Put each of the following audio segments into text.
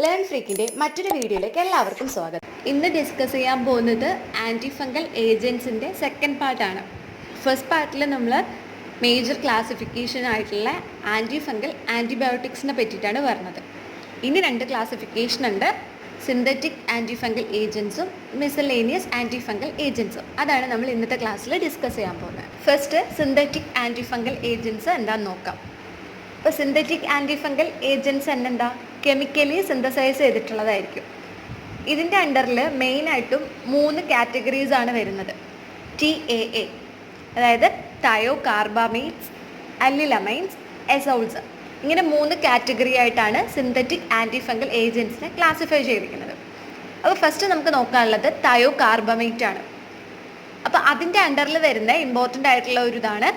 Learn ഫ്രീക്കിൻ്റെ മറ്റൊരു വീഡിയോയിലേക്ക് എല്ലാവർക്കും സ്വാഗതം. ഇന്ന് ഡിസ്കസ് ചെയ്യാൻ പോകുന്നത് ആൻറ്റി ഫംഗൽ ഏജൻസിൻ്റെ സെക്കൻഡ് പാർട്ടാണ്. ഫസ്റ്റ് പാർട്ടിൽ നമ്മൾ മേജർ ക്ലാസിഫിക്കേഷൻ ആയിട്ടുള്ള ആൻറ്റി ഫംഗൽ ആൻറ്റിബയോട്ടിക്സിനെ പറ്റിയിട്ടാണ് പറഞ്ഞത്. ഇനി രണ്ട് ക്ലാസിഫിക്കേഷൻ ഉണ്ട്, സിന്തറ്റിക് ആൻറ്റി ഫംഗൽ ഏജൻസും മിസലേനിയസ് ആൻറ്റി ഫംഗൽ ഏജൻസും. അതാണ് നമ്മൾ ഇന്നത്തെ ക്ലാസ്സിൽ ഡിസ്കസ് ചെയ്യാൻ പോകുന്നത്. First synthetic anti fungal agents എന്താണെന്ന് നോക്കാം. ഇപ്പോൾ സിന്തറ്റിക് ആൻറ്റി ഫംഗൽ ഏജൻസ് എന്നെന്താ, കെമിക്കലി സിന്തസൈസ് ചെയ്തിട്ടുള്ളതായിരിക്കും. ഇതിൻ്റെ അണ്ടറിൽ മെയിനായിട്ടും 3 കാറ്റഗറീസാണ് വരുന്നത്. TAA, അതായത് തയോ കാർബാമൈഡ്സ്, അല്ലിലമൈൻസ്, എസോൾസ്. ഇങ്ങനെ 3 കാറ്റഗറി ആയിട്ടാണ് സിന്തറ്റിക് ആൻറ്റി ഫംഗൽ ഏജൻസിനെ ക്ലാസിഫൈ ചെയ്തിരിക്കുന്നത്. അപ്പോൾ ഫസ്റ്റ് നമുക്ക് നോക്കാനുള്ളത് തയോ കാർബമൈറ്റ് ആണ്. അപ്പോൾ അതിൻ്റെ അണ്ടറിൽ വരുന്ന ഇമ്പോർട്ടൻ്റ് ആയിട്ടുള്ള ഒരു ഇതാണ്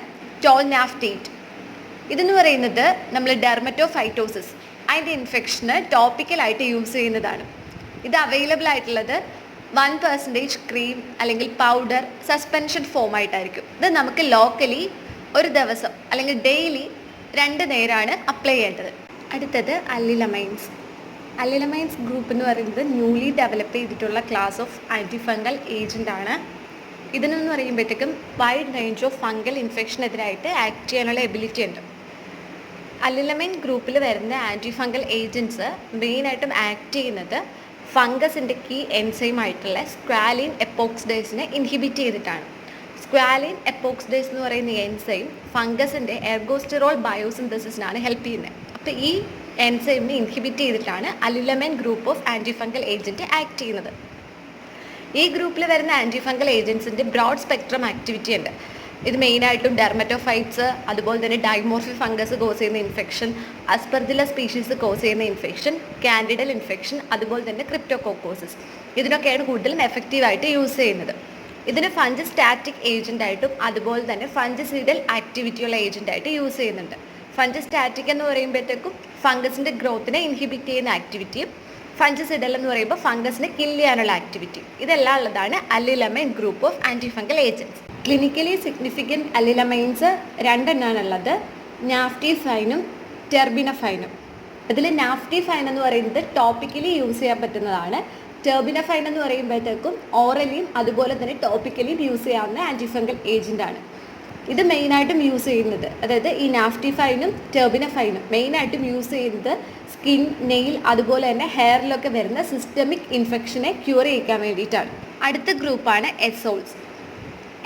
ടോൾനാഫ്റ്റേറ്റ്. ഇതെന്ന് പറയുന്നത് നമ്മൾ ഡെർമറ്റോഫൈറ്റോസിസ് അതിൻ്റെ ഇൻഫെക്ഷന് ടോപ്പിക്കലായിട്ട് യൂസ് ചെയ്യുന്നതാണ്. ഇത് അവൈലബിൾ ആയിട്ടുള്ളത് 1% ക്രീം അല്ലെങ്കിൽ പൗഡർ സസ്പെൻഷൻ ഫോം ആയിട്ടായിരിക്കും. ഇത് നമുക്ക് ലോക്കലി ഒരു ദിവസം അല്ലെങ്കിൽ ഡെയിലി 2 നേരമാണ് അപ്ലൈ ചെയ്യേണ്ടത്. അടുത്തത് അല്ലിലമൈൻസ്. അല്ലിലമൈൻസ് ഗ്രൂപ്പ് എന്ന് പറയുന്നത് ന്യൂലി ഡെവലപ്പ് ചെയ്തിട്ടുള്ള class of anti fungal agent ആണ്. ഇതിനെന്ന് പറയുമ്പോഴത്തേക്കും വൈഡ് റേഞ്ച് ഓഫ് ഫംഗൽ ഇൻഫെക്ഷനെതിരായിട്ട് ആക്ട് ചെയ്യാനുള്ള എബിലിറ്റി ഉണ്ട്. അല്ലിലമൈൻ ഗ്രൂപ്പിൽ വരുന്ന ആൻറ്റി ഫംഗൽ ഏജൻറ്റ്സ് മെയിനായിട്ടും ആക്ട് ചെയ്യുന്നത് ഫംഗസിൻ്റെ കീ എൻസൈം ആയിട്ടുള്ള സ്ക്വാലിൻ എപ്പോക്സിഡേസിനെ ഇൻഹിബിറ്റ് ചെയ്തിട്ടാണ്. സ്ക്വാലിൻ എപ്പോക്സിഡേസ് എന്ന് പറയുന്ന എൻസൈം ഫംഗസിൻ്റെ എർഗോസ്റ്റെറോൾ ബയോസിന്തസിസിനാണ് ഹെൽപ്പ് ചെയ്യുന്നത്. അപ്പോൾ ഈ എൻസൈമിനെ ഇൻഹിബിറ്റ് ചെയ്തിട്ടാണ് allylamine group of anti fungal agent act ചെയ്യുന്നത്. ഈ ഗ്രൂപ്പിൽ വരുന്ന ആൻറ്റി ഫംഗൽ ഏജൻസിൻ്റെ ബ്രോഡ് സ്പെക്ട്രം ആക്ടിവിറ്റി ഉണ്ട്. ഇത് മെയിനായിട്ടും ഡെർമറ്റോഫൈറ്റ്സ്, അതുപോലെ തന്നെ ഡൈമോർഫി ഫംഗസ് കോസ് ചെയ്യുന്ന ഇൻഫെക്ഷൻ, അസ്പെർജില്ല സ്പീഷീസ് കോസ് ചെയ്യുന്ന ഇൻഫെക്ഷൻ, കാൻഡിഡൽ ഇൻഫെക്ഷൻ, അതുപോലെ തന്നെ ക്രിപ്റ്റോകോക്കോസിസ്, ഇതിനൊക്കെയാണ് കൂടുതലും എഫക്റ്റീവായിട്ട് യൂസ് ചെയ്യുന്നത്. ഇതിന് ഫംഗസ്റ്റാറ്റിക് ഏജൻ്റായിട്ടും അതുപോലെ തന്നെ ഫംഗിസൈഡൽ ആക്ടിവിറ്റിയുള്ള ഏജൻ്റായിട്ട് യൂസ് ചെയ്യുന്നുണ്ട്. ഫംഗസ്റ്റാറ്റിക് എന്ന് പറയുമ്പോഴത്തേക്കും ഫംഗസിൻ്റെ ഗ്രോത്തിനെ ഇൻഹിബിറ്റ് ചെയ്യുന്ന ആക്ടിവിറ്റിയും, ഫംഗിസൈഡൽ എന്ന് പറയുമ്പോൾ ഫംഗസിനെ കിൽ ചെയ്യാനുള്ള ആക്ടിവിറ്റി. ഇതെല്ലാം ഉള്ളതാണ് allylamine group of anti fungal agents. Clinically significant allylamines 2 എണ്ണാണുള്ളത്, നാഫ്റ്റിഫൈനും ടെർബിനഫൈനും. ഇതിൽ നാഫ്റ്റിഫൈൻ എന്ന് പറയുന്നത് ടോപ്പിക്കലി യൂസ് ചെയ്യാൻ പറ്റുന്നതാണ്. ടെർബിനഫൈൻ എന്ന് പറയുമ്പോഴത്തേക്കും ഓറലിയും അതുപോലെ തന്നെ ടോപ്പിക്കലിയും യൂസ് ചെയ്യാവുന്ന ആൻറ്റിഫംഗൽ ഏജൻ്റാണ്. ഇത് മെയിനായിട്ടും യൂസ് ചെയ്യുന്നത്, അതായത് ഈ നാഫ്റ്റിഫൈനും ടെർബിനഫൈനും മെയിനായിട്ടും യൂസ് ചെയ്യുന്നത് സ്കിൻ, നെയിൽ, അതുപോലെ തന്നെ ഹെയറിലൊക്കെ വരുന്ന സിസ്റ്റമിക് ഇൻഫെക്ഷനെ ക്യൂർ ചെയ്യിക്കാൻ വേണ്ടിയിട്ടാണ്. അടുത്ത ഗ്രൂപ്പാണ് എസോൾസ്.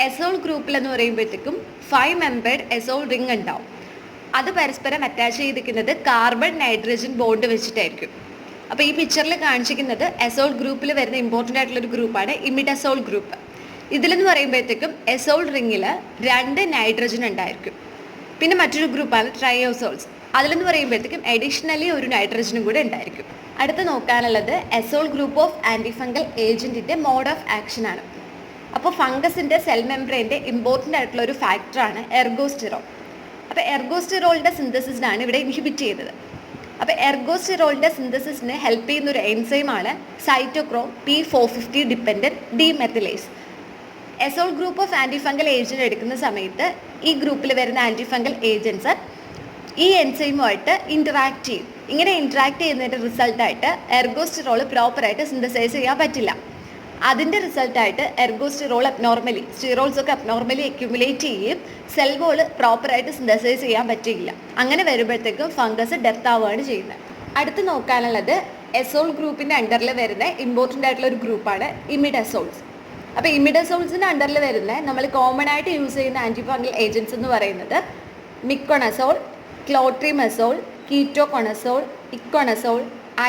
എസോൾ ഗ്രൂപ്പിലെന്ന് പറയുമ്പോഴത്തേക്കും 5 മെമ്പേർഡ് എസോൾ റിംഗ് ഉണ്ടാവും. അത് പരസ്പരം അറ്റാച്ച് ചെയ്തിരിക്കുന്നത് കാർബൺ നൈട്രജൻ ബോണ്ട് വെച്ചിട്ടായിരിക്കും. അപ്പോൾ ഈ പിക്ചറിൽ കാണിച്ചിരിക്കുന്നത് എസോൾ ഗ്രൂപ്പിൽ വരുന്ന ഇമ്പോർട്ടൻ്റ് ആയിട്ടുള്ളൊരു ഗ്രൂപ്പാണ് ഇമിഡസോൾ ഗ്രൂപ്പ്. ഇതിലെന്ന് പറയുമ്പോഴത്തേക്കും എസോൾ റിങ്ങിൽ 2 നൈട്രജൻ ഉണ്ടായിരിക്കും. പിന്നെ മറ്റൊരു ഗ്രൂപ്പാണ് ട്രയോസോൾസ്. അതിലെന്ന് പറയുമ്പോഴത്തേക്കും അഡീഷണലി ഒരു നൈട്രജനും കൂടെ ഉണ്ടായിരിക്കും. അടുത്ത് നോക്കാനുള്ളത് എസോൾ ഗ്രൂപ്പ് ഓഫ് ആൻറ്റിഫംഗൽ ഏജൻറ്റിൻ്റെ മോഡ് ഓഫ് ആക്ഷൻ ആണ്. അപ്പോൾ ഫംഗസിൻ്റെ സെൽ മെംബ്രെയിൻ്റെ ഇമ്പോർട്ടൻ്റ് ആയിട്ടുള്ള ഒരു ഫാക്ടറാണ് എർഗോസ്റ്റിറോൾ. അപ്പോൾ എർഗോസ്റ്റിറോളിൻ്റെ സിന്തസിസിനാണ് ഇവിടെ ഇൻഹിബിറ്റ് ചെയ്തത്. അപ്പോൾ എർഗോസ്റ്റിറോളിൻ്റെ സിന്തസിസിന് ഹെൽപ്പ് ചെയ്യുന്ന ഒരു എൻസൈമാണ് cytochrome P450 dependent demethylase. Azole group of antifungal agent എടുക്കുന്ന സമയത്ത് ഈ ഗ്രൂപ്പിൽ വരുന്ന ആൻറ്റിഫംഗൽ ഏജൻറ്റ്സ് ഈ എൻസൈമുമായിട്ട് ഇൻറ്ററാക്ട് ചെയ്യും. ഇങ്ങനെ ഇൻറ്ററാക്ട് ചെയ്യുന്നതിൻ്റെ റിസൾട്ടായിട്ട് എർഗോസ്റ്റിറോൾ പ്രോപ്പറായിട്ട് സിന്തസൈസ് ചെയ്യാൻ പറ്റില്ല. അതിൻ്റെ റിസൾട്ടായിട്ട് എർഗോസ്റ്റിറോൾ അബ്നോർമലി, സ്റ്റിറോൾസൊക്കെ അബ്നോർമലി അക്യുമുലേറ്റ് ചെയ്യുകയും സെൽ വോൾ പ്രോപ്പറായിട്ട് സിന്തസൈസ് ചെയ്യാൻ പറ്റില്ല. അങ്ങനെ വരുമ്പോഴത്തേക്കും ഫംഗസ് ഡെത്ത് ആവുകയാണ് ചെയ്യുന്നത്. അടുത്ത് നോക്കാനുള്ളത് എസോൾ ഗ്രൂപ്പിൻ്റെ അണ്ടറിൽ വരുന്ന ഇമ്പോർട്ടൻ്റ് ആയിട്ടുള്ള ഒരു ഗ്രൂപ്പാണ് ഇമിഡസോൾസ്. അപ്പോൾ ഇമിഡസോൾസിൻ്റെ അണ്ടറിൽ വരുന്ന നമ്മൾ കോമൺ ആയിട്ട് യൂസ് ചെയ്യുന്ന ആൻറ്റിഫംഗൽ ഏജൻറ്റ്സ് എന്ന് പറയുന്നത് മിക്കോണസോൾ, ക്ലോട്രിമസോൾ, കീറ്റോകൊണസോൾ, ഇക്കോണസോൾ,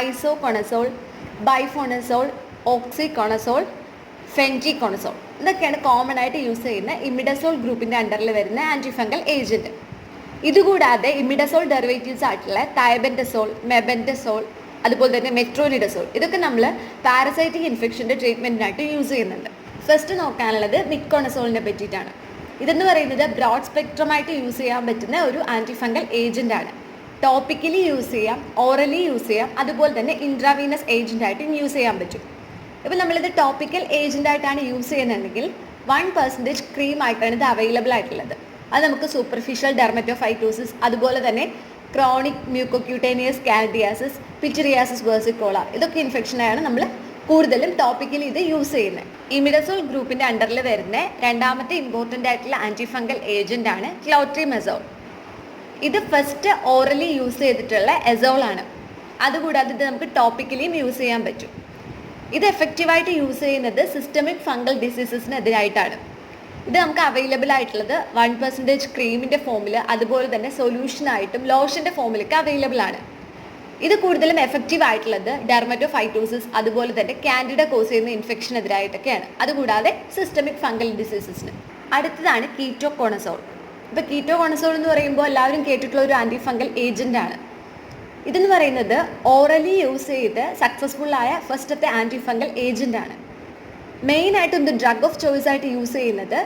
ഐസോകൊണസോൾ, ബൈഫോണസോൾ, ഓക്സികോണസോൾ, ഫെൻറ്റികോണസോൾ. ഇതൊക്കെയാണ് കോമൺ ആയിട്ട് യൂസ് ചെയ്യുന്ന ഇമിഡസോൾ ഗ്രൂപ്പിൻ്റെ അണ്ടറിൽ വരുന്ന ആൻറ്റിഫംഗൽ ഏജൻറ്റ്. ഇതുകൂടാതെ ഇമിഡസോൾ ഡെറിവേറ്റീവ്സ് ആയിട്ടുള്ള തയബെൻഡസോൾ, മെബെൻഡസോൾ, അതുപോലെ തന്നെ മെട്രോനിഡസോൾ, ഇതൊക്കെ നമ്മൾ പാരസൈറ്റിക് ഇൻഫെക്ഷൻ്റെ ട്രീറ്റ്മെൻറ്റിനായിട്ട് യൂസ് ചെയ്യുന്നുണ്ട്. ഫസ്റ്റ് നോക്കാനുള്ളത് മിക്കോണസോളിനെ പറ്റിയിട്ടാണ്. ഇതെന്ന് പറയുന്നത് ബ്രോഡ് സ്പെക്ട്രമായിട്ട് യൂസ് ചെയ്യാൻ പറ്റുന്ന ഒരു ആൻറ്റിഫംഗൽ ഏജൻ്റാണ്. ടോപ്പിക്കലി യൂസ് ചെയ്യാം, ഓറലി യൂസ് ചെയ്യാം, അതുപോലെ തന്നെ ഇൻട്രാവീനസ് ഏജൻ്റായിട്ടും യൂസ് ചെയ്യാൻ പറ്റും. ഇപ്പോൾ നമ്മളിത് ടോപ്പിക്കൽ ഏജൻ്റായിട്ടാണ് യൂസ് ചെയ്യുന്നതെങ്കിൽ 1% ക്രീം ആയിട്ടാണ് ഇത് അവൈലബിൾ ആയിട്ടുള്ളത്. അത് നമുക്ക് സൂപ്പർഫിഷ്യൽ ഡെർമറ്റോഫൈറ്റോസിസ്, അതുപോലെ തന്നെ ക്രോണിക് മ്യൂക്കോക്യൂട്ടേനിയസ് കാൻഡിഡിയാസിസ്, പിറ്ററിയാസിസ് വെർസിക്കോള, ഇതൊക്കെ ഇൻഫെക്ഷനാണ് നമ്മൾ കൂടുതലും ടോപ്പിക്കലി ഇത് യൂസ് ചെയ്യുന്നത്. ഇമിഡസോൾ ഗ്രൂപ്പിന്റെ അണ്ടറിൽ വരുന്ന രണ്ടാമത്തെ ഇമ്പോർട്ടൻ്റ് ആയിട്ടുള്ള ആന്റിഫംഗൽ ഏജന്റ് ആണ് ക്ലോട്രിമസോൾ. ഇത് ഫസ്റ്റ് ഓറലി യൂസ് ചെയ്തിട്ടുള്ള എസോൾ ആണ്. അതുകൂടാതെ ഇത് നമുക്ക് ടോപ്പിക്കലിയും യൂസ് ചെയ്യാൻ പറ്റും. ഇത് എഫക്റ്റീവായിട്ട് യൂസ് ചെയ്യുന്നത് സിസ്റ്റമിക് ഫംഗൽ ഡിസീസസിനെതിരായിട്ടാണ്. ഇത് നമുക്ക് അവൈലബിൾ ആയിട്ടുള്ളത് 1% ക്രീമിൻ്റെ ഫോമിൽ, അതുപോലെ തന്നെ സൊല്യൂഷനായിട്ടും ലോഷൻ്റെ ഫോമിലൊക്കെ അവൈലബിൾ ആണ്. ഇത് കൂടുതലും എഫക്റ്റീവ് ആയിട്ടുള്ളത് ഡെർമറ്റോഫൈറ്റോസിസ്, അതുപോലെ തന്നെ കാൻഡിഡ കോസ് ചെയ്യുന്ന ഇൻഫെക്ഷനെതിരായിട്ടൊക്കെയാണ്. അതുകൂടാതെ സിസ്റ്റമിക് ഫംഗൽ ഡിസീസസിന്. അടുത്തതാണ് കീറ്റോകോണസോൾ. ഇപ്പോൾ കീറ്റോകോണസോൾ എന്ന് പറയുമ്പോൾ എല്ലാവരും കേട്ടിട്ടുള്ള ഒരു ആൻറ്റിഫംഗൽ ഏജൻ്റ് ആണ്. ഇതെന്ന് പറയുന്നത് ഓറലി യൂസ് ചെയ്ത് സക്സസ്ഫുള്ളായ ഫസ്റ്റത്തെ ആൻറ്റിഫംഗൽ ഏജൻ്റ് ആണ്. മെയിനായിട്ടും ഇത് ഡ്രഗ് ഓഫ് ചോയ്സ് ആയിട്ട് യൂസ് ചെയ്യുന്നത്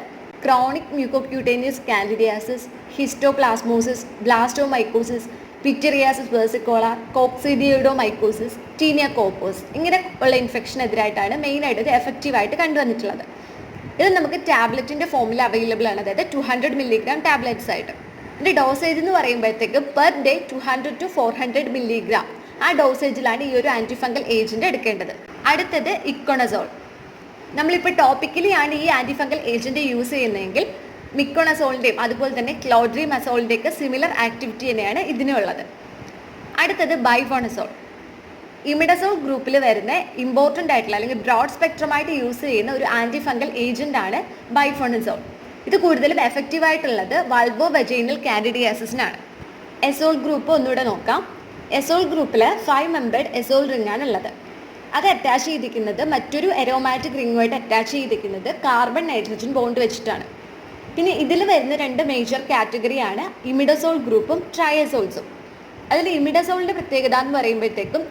ക്രോണിക് മ്യൂക്കോക്യൂട്ടേനിയസ് കാൻഡിഡിയാസിസ്, ഹിസ്റ്റോപ്ലാസ്മോസിസ്, ബ്ലാസ്റ്റോമൈക്കോസിസ്, പിറ്ററിയാസിസ് വെർസിക്കോള, കോക്സിഡിയോഡോമൈക്കോസിസ്, ടീനിയകോപ്പോസ്, ഇങ്ങനെ ഉള്ള ഇൻഫെക്ഷനെതിരായിട്ടാണ് മെയിനായിട്ട് ഇത് എഫക്റ്റീവായിട്ട് കണ്ടുവന്നിട്ടുള്ളത്. ഇത് നമുക്ക് ടാബ്ലറ്റിൻ്റെ ഫോമിൽ അവൈലബിൾ ആണ്, അതായത് 200 mg ടാബ്ലറ്റ്സ് ആയിട്ട്. ഇതിൻ്റെ ഡോസേജ് എന്ന് പറയുമ്പോഴത്തേക്ക് പെർ ഡേ 200 to 400 mg, ആ ഡോസേജിലാണ് ഈ ഒരു ആൻറ്റിഫംഗൽ ഏജൻറ്റ് എടുക്കേണ്ടത്. അടുത്തത് ഇക്കോണസോൾ. നമ്മളിപ്പോൾ ടോപ്പിക്കലി ആണ് ഈ ആൻറ്റിഫംഗൽ ഏജൻറ്റ് യൂസ് ചെയ്യുന്നതെങ്കിൽ മിക്കോണസോളിൻ്റെയും അതുപോലെ തന്നെ ക്ലോട്രിമസോളിൻ്റെയൊക്കെ സിമിലർ ആക്ടിവിറ്റി തന്നെയാണ് ഇതിനുള്ളത്. അടുത്തത് ബൈഫോണസോൾ. ഇമിഡസോൾ ഗ്രൂപ്പിൽ വരുന്ന ഇമ്പോർട്ടൻ്റ് ആയിട്ടുള്ള അല്ലെങ്കിൽ ബ്രോഡ് സ്പെക്ട്രമായിട്ട് യൂസ് ചെയ്യുന്ന ഒരു ആൻറ്റിഫംഗൽ ഏജൻ്റ് ആണ് ബൈഫോണസോൾ. ഇത് കൂടുതലും എഫക്റ്റീവ് ആയിട്ടുള്ളത് വൾബോ വെജൈനൽ കാൻഡിഡിയാസിസിനാണ്. എസോൾ ഗ്രൂപ്പ് ഒന്നുകൂടെ നോക്കാം. എസോൾ ഗ്രൂപ്പിൽ 5 മെമ്പേർഡ് എസോൾ റിംഗ് ആണ് ഉള്ളത്. അത് അറ്റാച്ച് ചെയ്തിരിക്കുന്നത് മറ്റൊരു എരോമാറ്റിക് റിങ്ങുമായിട്ട് അറ്റാച്ച് ചെയ്തിരിക്കുന്നത് കാർബൺ നൈട്രജൻ ബോണ്ട് വെച്ചിട്ടാണ്. പിന്നെ ഇതിൽ വരുന്ന 2 മേജർ കാറ്റഗറിയാണ് ഇമിഡസോൾ ഗ്രൂപ്പും ട്രയസോൾസും. അതിൽ ഇമിഡസോളിൻ്റെ പ്രത്യേകത എന്ന് പറയുമ്പോഴത്തേക്കും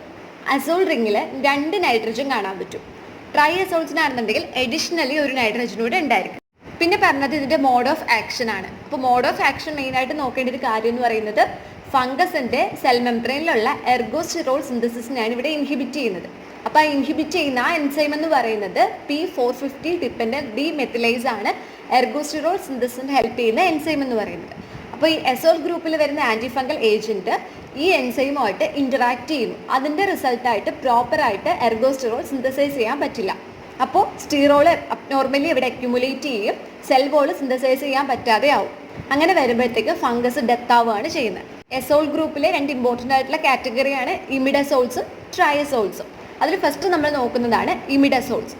അസോൾ റിങ്ങിൽ 2 നൈട്രജൻ കാണാൻ പറ്റും. ട്രയസോൾസിനാണെന്നുണ്ടെങ്കിൽ എഡിഷണലി ഒരു നൈട്രജൻ കൂടെ ഉണ്ടായിരിക്കും. പിന്നെ പറഞ്ഞത് ഇതിൻ്റെ മോഡ് ഓഫ് ആക്ഷൻ ആണ്. അപ്പോൾ മോഡ് ഓഫ് ആക്ഷൻ മെയിനായിട്ട് നോക്കേണ്ട ഒരു കാര്യം എന്ന് പറയുന്നത് ഫംഗസിൻ്റെ സെൽ മെംബ്രെയിനിലുള്ള എർഗോസ്റ്റിറോൾ സിന്തസിസിനെയാണ് ഇവിടെ ഇൻഹിബിറ്റ് ചെയ്യുന്നത്. അപ്പോൾ ആ ഇൻഹിബിറ്റ് ചെയ്യുന്ന ആ എൻസൈം എന്ന് പറയുന്നത് P450 ഡിപ്പെൻഡൻറ്റ് ഡീമെത്തിലൈസ് ആണ് എർഗോസ്റ്റിറോൾ സിന്തസിന് ഹെൽപ്പ് ചെയ്യുന്ന എൻസൈം എന്ന് പറയുന്നത്. അപ്പോൾ ഈ എസോൾ ഗ്രൂപ്പിൽ വരുന്ന ആൻറ്റിഫംഗൽ ഏജൻറ്റ് ഈ എൻസൈമുമായിട്ട് ഇൻറ്ററാക്ട് ചെയ്യുന്നു. അതിൻ്റെ റിസൾട്ടായിട്ട് പ്രോപ്പറായിട്ട് എർഗോസ്റ്റിറോൾ സിന്തസൈസ് ചെയ്യാൻ പറ്റില്ല. അപ്പോൾ സ്റ്റീറോള് അബ്നോർമലി ഇവിടെ അക്യുമുലേറ്റ് ചെയ്യും, സെൽ വോൾ സിന്തസൈസ് ചെയ്യാൻ പറ്റാതെ ആവും. അങ്ങനെ വരുമ്പോഴത്തേക്ക് ഫംഗസ് ഡെത്ത് ആവുകയാണ് ചെയ്യുന്നത്. എസോൾ ഗ്രൂപ്പിലെ 2 ഇമ്പോർട്ടൻ്റ് ആയിട്ടുള്ള കാറ്റഗറിയാണ് ഇമിഡസോൾസും ട്രയസോൾസും. അതിൽ ഫസ്റ്റ് നമ്മൾ നോക്കുന്നതാണ് ഇമിഡസോൾസ്.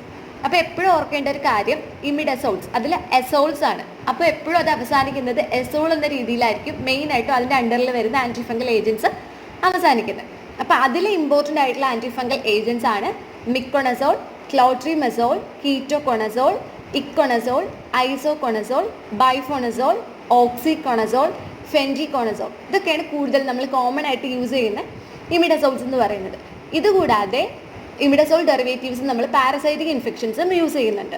അപ്പോൾ എപ്പോഴും ഓർക്കേണ്ട ഒരു കാര്യം ഇമിഡസോൾസ് അതിൽ എസോൾസ് ആണ്. അപ്പോൾ എപ്പോഴും അത് അവസാനിക്കുന്നത് എസോൾ എന്ന രീതിയിലായിരിക്കും മെയിനായിട്ടും അതിൻ്റെ അണ്ടറിൽ വരുന്ന ആൻറ്റിഫംഗൽ ഏജൻസ് അവസാനിക്കുന്നത്. അപ്പോൾ അതിൽ ഇമ്പോർട്ടൻ്റ് ആയിട്ടുള്ള ആൻറ്റിഫംഗൽ ഏജൻസ് ആണ് മിക്കോണസോൾ, ക്ലോട്രിമസോൾ, കീറ്റോകോണസോൾ, ഇക്കോണസോൾ, ഐസോകോണസോൾ, ബൈഫോണസോൾ, ഓക്സികോണസോൾ, ഫെൻജികോണസോൾ. ഇതൊക്കെയാണ് കൂടുതൽ നമ്മൾ കോമൺ ആയിട്ട് യൂസ് ചെയ്യുന്ന ഇമിഡസോൾസ് എന്ന് പറയുന്നത്. ഇതുകൂടാതെ ഇമിഡസോൾ ഡെറിവേറ്റീവ്സ് നമ്മൾ പാരസൈറ്റിക് ഇൻഫെക്ഷൻസും യൂസ് ചെയ്യുന്നുണ്ട്.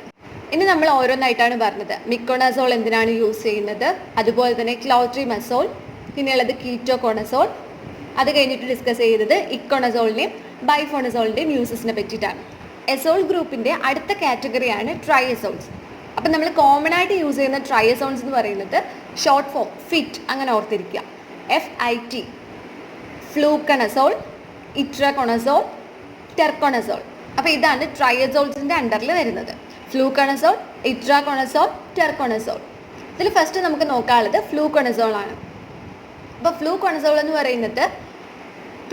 ഇനി നമ്മൾ ഓരോന്നായിട്ടാണ് പറഞ്ഞത്. മിക്കോണസോൾ എന്തിനാണ് യൂസ് ചെയ്യുന്നത്, അതുപോലെ തന്നെ ക്ലോട്രിമസോൾ, പിന്നെയുള്ളത് കീറ്റോകോണസോൾ, അത് കഴിഞ്ഞിട്ട് ഡിസ്കസ് ചെയ്തത് ഇക്കോണസോളിൻ്റെയും ബൈഫോണസോളിൻ്റെയും യൂസസിനെ പറ്റിയിട്ടാണ്. എസോൾ ഗ്രൂപ്പിൻ്റെ അടുത്ത കാറ്റഗറിയാണ് ട്രയസോൾസ്. അപ്പം നമ്മൾ കോമൺ ആയിട്ട് യൂസ് ചെയ്യുന്ന ട്രയസോൾസ് എന്ന് പറയുന്നത് ഷോർട്ട് ഫോം ഫിറ്റ്, അങ്ങനെ ഓർത്തിരിക്കുക, FIT, ഫ്ലൂക്കണസോൾ, ഇട്രാകോണസോൾ, ടെർക്കോണസോൾ. അപ്പോൾ ഇതാണ് ട്രയസോൾസിൻ്റെ അണ്ടറിൽ വരുന്നത്. ഫ്ലൂക്കണസോൾ, ഇട്രാകോണസോൾ, ടെർക്കോണസോൾ. ഇതിൽ ഫസ്റ്റ് നമുക്ക് നോക്കാനുള്ളത് ഫ്ലൂക്കണസോൾ ആണ്. അപ്പോൾ ഫ്ലൂക്കണസോൾ എന്ന് പറയുന്നത്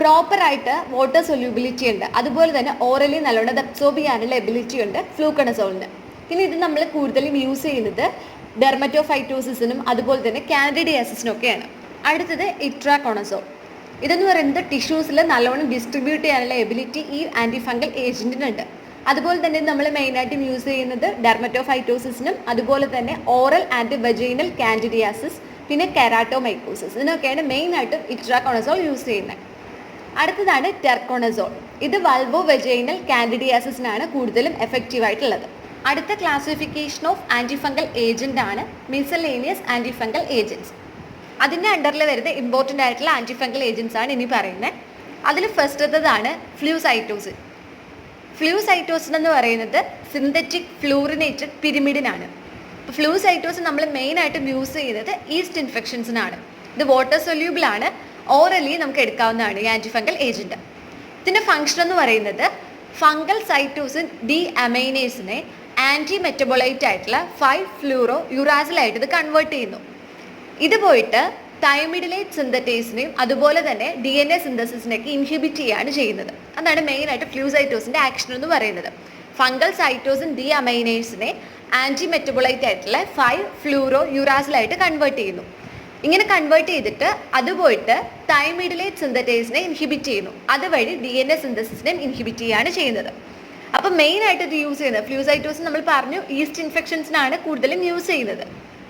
പ്രോപ്പറായിട്ട് വാട്ടർ സൊല്യൂബിലിറ്റി ഉണ്ട്, അതുപോലെ തന്നെ ഓറലി നല്ലോണം അബ്സോർബ് ചെയ്യാനുള്ള എബിലിറ്റി ഉണ്ട് ഫ്ലൂക്കണസോളിന്. പിന്നെ ഇത് നമ്മൾ കൂടുതലും യൂസ് ചെയ്യുന്നത് ഡെർമറ്റോഫൈറ്റോസിസിനും അതുപോലെ തന്നെ കാൻഡിഡിയാസിസിനൊക്കെയാണ്. അടുത്തത് ഇട്രാകോണസോൾ. ഇതെന്ന് പറയുന്നത് ടിഷ്യൂസിൽ നല്ലോണം ഡിസ്ട്രിബ്യൂട്ട് ചെയ്യാനുള്ള എബിലിറ്റി ഈ ആൻറ്റിഫംഗൽ ഏജൻറ്റിനുണ്ട്. അതുപോലെ തന്നെ നമ്മൾ മെയിനായിട്ടും യൂസ് ചെയ്യുന്നത് ഡെർമറ്റോഫൈറ്റോസിസിനും അതുപോലെ തന്നെ ഓറൽ ആൻഡ് വെജൈനൽ കാൻഡിഡിയാസിസ്, പിന്നെ കെരാട്ടോമൈക്കോസിസ്, ഇതിനൊക്കെയാണ് മെയിനായിട്ടും ഇട്രാകോണസോൾ യൂസ് ചെയ്യുന്നത്. അടുത്തതാണ് ടെർക്കോണസോൾ. ഇത് വൾബോ വെജൈനൽ കാൻഡിഡിയാസിസിനാണ് കൂടുതലും എഫക്റ്റീവ് ആയിട്ടുള്ളത്. അടുത്ത ക്ലാസിഫിക്കേഷൻ ഓഫ് ആൻറ്റിഫംഗൽ ഏജൻ്റ് ആണ് മിസലേനിയസ് ആൻറ്റിഫംഗൽ ഏജൻറ്റ്സ്. അതിൻ്റെ അണ്ടറിൽ വരുന്ന ഇമ്പോർട്ടൻ്റ് ആയിട്ടുള്ള ആൻറ്റിഫംഗൽ ഏജൻസ് ആണ് ഇനി പറയുന്നത്. അതിൽ ഫസ്റ്റത്തതാണ് ഫ്ലൂസൈറ്റോസിൻ. ഫ്ലൂസൈറ്റോസിൻ എന്ന് പറയുന്നത് സിന്തറ്റിക് ഫ്ലൂറിനേറ്റഡ് പിരിമിഡിനാണ്. അപ്പോൾ ഫ്ലൂസൈറ്റോസിൻ നമ്മൾ മെയിനായിട്ടും യൂസ് ചെയ്യുന്നത് ഈസ്റ്റ് ഇൻഫെക്ഷൻസിനാണ്. ഇത് വാട്ടർ സൊല്യൂബിൾ ആണ്, ഓറലി നമുക്ക് എടുക്കാവുന്നതാണ് ഈ ആൻറ്റിഫംഗൽ ഏജൻറ്റ്. ഇതിൻ്റെ ഫംഗ്ഷൻ എന്ന് പറയുന്നത് ഫംഗൽ സൈറ്റോസിൻ ഡി അമൈനേസിനെ ആൻറ്റി മെറ്റബോളൈറ്റ് ആയിട്ടുള്ള 5-ഫ്ലൂറോയുറാസിലായിട്ട് ഇത് കൺവേർട്ട് ചെയ്യുന്നു. ഇത് പോയിട്ട് തൈമിഡിലേറ്റ് സിന്തറ്റേസിനെയും അതുപോലെ തന്നെ DNA സിന്തസിസിനെയൊക്കെ ഇൻഹിബിറ്റ് ചെയ്യുകയാണ് ചെയ്യുന്നത്. അതാണ് മെയിനായിട്ട് ഫ്ലൂസൈറ്റോസിൻ്റെ ആക്ഷൻ എന്ന് പറയുന്നത്. ഫംഗൽ സൈറ്റോസിൻ ഡി അമൈനേസിനെ ആൻറ്റി മെറ്റബോളൈറ്റ് ആയിട്ടുള്ള 5-ഫ്ലൂറോയുറാസിലായിട്ട് കൺവേർട്ട് ചെയ്യുന്നു. ഇങ്ങനെ കൺവേർട്ട് ചെയ്തിട്ട് അത് പോയിട്ട് തൈമിഡിലേറ്റ് സിന്തറ്റേസിനെ ഇൻഹിബിറ്റ് ചെയ്യുന്നു. അതുവഴി DNA സിന്തസിസിനെ ഇൻഹിബിറ്റ് ചെയ്യുകയാണ് ചെയ്യുന്നത്. അപ്പോൾ മെയിനായിട്ട് ഇത് യൂസ് ചെയ്യുന്നത് ഫ്ലൂസൈറ്റോസിൻ നമ്മൾ പറഞ്ഞു ഈസ്റ്റ് ഇൻഫെക്ഷൻസിനാണ് കൂടുതലും യൂസ് ചെയ്യുന്നത്.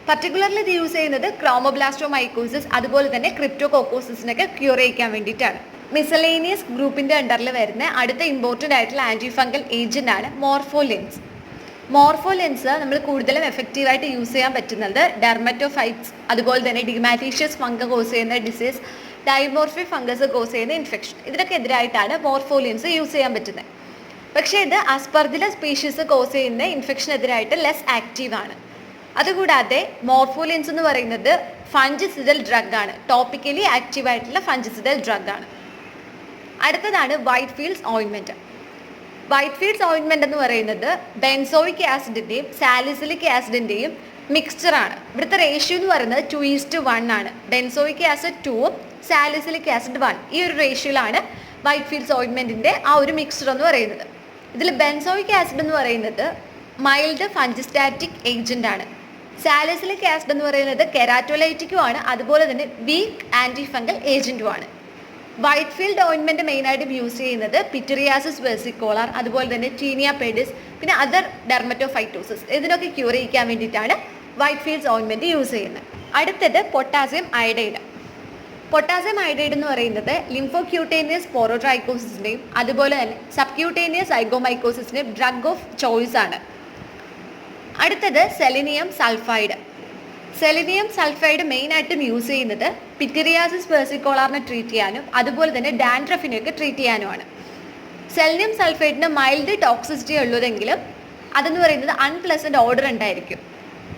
പർട്ടിക്കുലർലി ഇത് യൂസ് ചെയ്യുന്നത് ക്രോമോബ്ലാസ്റ്റോമൈക്കോസിസ് അതുപോലെ തന്നെ ക്രിപ്റ്റോകോക്കോസിസിനൊക്കെ ക്യൂർ ചെയ്യിക്കാൻ വേണ്ടിയിട്ടാണ്. മിസലേനിയസ് ഗ്രൂപ്പിൻ്റെ അണ്ടറിൽ വരുന്ന അടുത്ത ഇമ്പോർട്ടൻ്റ് ആയിട്ടുള്ള ആൻറ്റിഫംഗൽ ഏജൻ്റ് ആണ് മോർഫോലിൻസ്. മോർഫോലിൻസ് നമ്മൾ കൂടുതലും എഫക്റ്റീവായിട്ട് യൂസ് ചെയ്യാൻ പറ്റുന്നത് ഡെർമറ്റോഫൈറ്റ്സ് അതുപോലെ തന്നെ ഡിമാറ്റീഷ്യസ് ഫംഗ കോസ് ചെയ്യുന്ന ഡിസീസ്, ഡൈമോർഫിക് ഫംഗസ് കോസ് ചെയ്യുന്ന ഇൻഫെക്ഷൻ, ഇതിനൊക്കെ എതിരായിട്ടാണ് മോർഫോലിൻസ് യൂസ് ചെയ്യാൻ പറ്റുന്നത്. പക്ഷേ ഇത് അസ്പർജില സ്പീഷീസ് കോസ് ചെയ്യുന്ന ഇൻഫെക്ഷനെതിരായിട്ട് ലെസ് ആക്റ്റീവാണ്. അതുകൂടാതെ മോർഫോലിൻസ് എന്ന് പറയുന്നത് ഫംജിസിഡൽ ഡ്രഗ് ആണ്, ടോപ്പിക്കലി ആക്റ്റീവ് ആയിട്ടുള്ള ഫംജിസിഡൽ ഡ്രഗ് ആണ്. അടുത്തതാണ് white fields ointment. White fields ointment എന്ന് പറയുന്നത് ബെൻസോയിക് ആസിഡിൻ്റെയും സാലിസിലിക് ആസിഡിൻ്റെയും മിക്സ്ചറാണ്. ഇവിടുത്തെ റേഷ്യോ എന്ന് പറയുന്നത് 2:1 ആണ്. ബെൻസോയിക് ആസിഡ് 2ഉം സാലിസിലിക് ആസിഡ് 1, ഈ ഒരു റേഷ്യോയിലാണ് വൈറ്റ് ഫീൽഡ്സ് ഓയിൻമെൻറ്റിൻ്റെ ആ ഒരു മിക്സ്ചർ എന്ന് പറയുന്നത്. ഇതിൽ ബെൻസോയിക് ആസിഡ് എന്ന് പറയുന്നത് മൈൽഡ് ഫംജിസ്റ്റാറ്റിക് ഏജൻ്റ് ആണ്. സാലിസിലിക് ആസിഡ് എന്ന് പറയുന്നത് കെരാറ്റോലൈറ്റിക്കും ആണ്, അതുപോലെ തന്നെ വീക്ക് ആൻറ്റിഫംഗൽ ഏജൻറ്റുമാണ്. വൈറ്റ് ഫീൽഡ് ഓയിൻമെൻറ്റ് മെയിനായിട്ട് യൂസ് ചെയ്യുന്നത് പിറ്ററിയാസിസ് വെർസിക്കോളാർ അതുപോലെ തന്നെ ടീനിയ പെഡിസ് പിന്നെ അതർ ഡെർമറ്റോഫൈറ്റോസിസ്, ഇതിനൊക്കെ ക്യൂർ ചെയ്യിക്കാൻ വേണ്ടിയിട്ടാണ് വൈറ്റ് ഫീൽഡ്സ് ഓയിൻമെൻറ്റ് യൂസ് ചെയ്യുന്നത്. അടുത്തത് പൊട്ടാസ്യം അയഡൈഡ്. പൊട്ടാസ്യം അയഡൈഡ് എന്ന് പറയുന്നത് ലിംഫോക്യൂട്ടേനിയസ് പോറോട്രൈക്കോസിസിൻ്റെയും അതുപോലെ തന്നെ സബ്ക്യൂട്ടേനിയസ് ഐഗോമൈക്കോസിസിൻ്റെയും ഡ്രഗ് ഓഫ് ചോയ്സ് ആണ്. അടുത്തത് സെലിനിയം സൾഫൈഡ്. സെലിനിയം സൾഫൈഡ് മെയിനായിട്ടും യൂസ് ചെയ്യുന്നത് പിറ്ററിയാസിസ് വെർസിക്കോളാറിനെ ട്രീറ്റ് ചെയ്യാനും അതുപോലെ തന്നെ ഡാൻഡ്രഫിനെയൊക്കെ ട്രീറ്റ് ചെയ്യാനുമാണ്. സെലിനിയം സൾഫൈഡിന് മൈൽഡ് ടോക്സിസിറ്റി ഉള്ളതെങ്കിലും അതെന്ന് പറയുന്നത് അൺപ്ലസൻറ്റ് ഓർഡർ ഉണ്ടായിരിക്കും.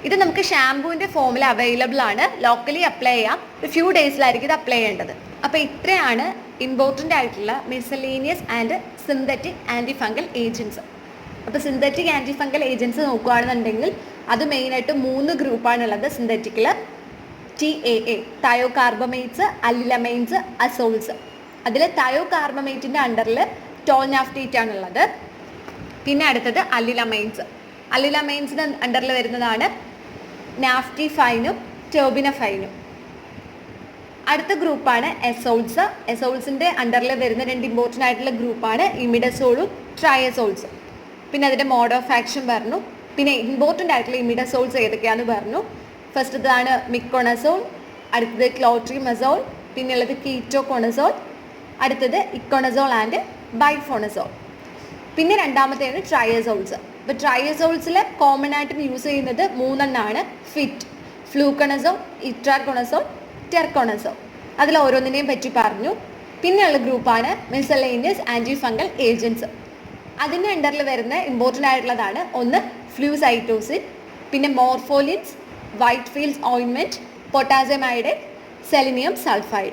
ഇത് നമുക്ക് ഷാംപൂവിൻ്റെ ഫോമിൽ അവൈലബിൾ ആണ്, ലോക്കലി അപ്ലൈ ചെയ്യാം, ഒരു ഫ്യൂ ഡേയ്സിലായിരിക്കും ഇത് അപ്ലൈ ചെയ്യേണ്ടത്. അപ്പോൾ ഇത്രയാണ് ഇമ്പോർട്ടൻ്റ് ആയിട്ടുള്ള മിസലേനിയസ് ആൻഡ് സിന്തറ്റിക് ആൻറ്റിഫംഗൽ ഏജൻറ്റ്സ്. അപ്പോൾ സിന്തറ്റിക് ആൻറ്റിഫംഗൽ ഏജൻറ്റ്സ് നോക്കുകയാണെന്നുണ്ടെങ്കിൽ അത് മെയിനായിട്ട് 3 ഗ്രൂപ്പാണുള്ളത്. സിന്തറ്റിക്കിൽ TAA തയോകാർബമേറ്റ്സ്, അല്ലിലമൈൻസ്, അസോൾസ്. അതിൽ തയോകാർബമേറ്റിൻ്റെ അണ്ടറിൽ ടോൾനാഫ്റ്റേറ്റ് ആണുള്ളത്. പിന്നെ അടുത്തത് അല്ലിലമൈൻസ്. അല്ലിലമൈൻസിൻ്റെ അണ്ടറിൽ വരുന്നതാണ് നാഫ്റ്റിഫൈനും ടെർബിനഫൈനും. അടുത്ത ഗ്രൂപ്പാണ് എസോൾസ്. എസോൾസിൻ്റെ അണ്ടറിൽ വരുന്ന 2 ഇമ്പോർട്ടൻ്റ് ആയിട്ടുള്ള ഗ്രൂപ്പാണ് ഇമിഡസോളും ട്രയസോൾസും. പിന്നെ അതിൻ്റെ മോഡ് ഓഫ് ആക്ഷൻ പറഞ്ഞു. പിന്നെ ഇമ്പോർട്ടൻ്റ് ആയിട്ടുള്ള ഇമിഡസോൾസ് ഏതൊക്കെയാണെന്ന് പറഞ്ഞു. ഫസ്റ്റതാണ് മിക്കോണസോൾ, അടുത്തത് ക്ലോട്രിമസോൾ, പിന്നെയുള്ളത് കീറ്റോകോണസോൾ, അടുത്തത് ഇക്കോണസോൾ ആൻഡ് ബൈഫോണസോൾ. പിന്നെ രണ്ടാമത്തെയാണ് ട്രയസോൾസ്. ഇപ്പോൾ ട്രയസോൾസിൽ കോമൺ ആയിട്ടും യൂസ് ചെയ്യുന്നത് 3 ഫിറ്റ്, ഫ്ലൂക്കണസോൾ, ഇട്രാക്കോണസോൾ, ടെർക്കോണസോൾ. അതിൽ ഓരോന്നിനെയും പറ്റി പറഞ്ഞു. പിന്നെയുള്ള ഗ്രൂപ്പാണ് മിസലേനിയസ് ആൻറ്റിഫംഗൽ ഏജൻറ്റ്സ്. അതിൻ്റെ അണ്ടറിൽ വരുന്ന ഇമ്പോർട്ടൻ്റ് ആയിട്ടുള്ളതാണ് ഒന്ന് ഫ്ലൂസൈറ്റോസിൻ, പിന്നെ morpholines, white fields ointment, potassium iodide, selenium sulphide.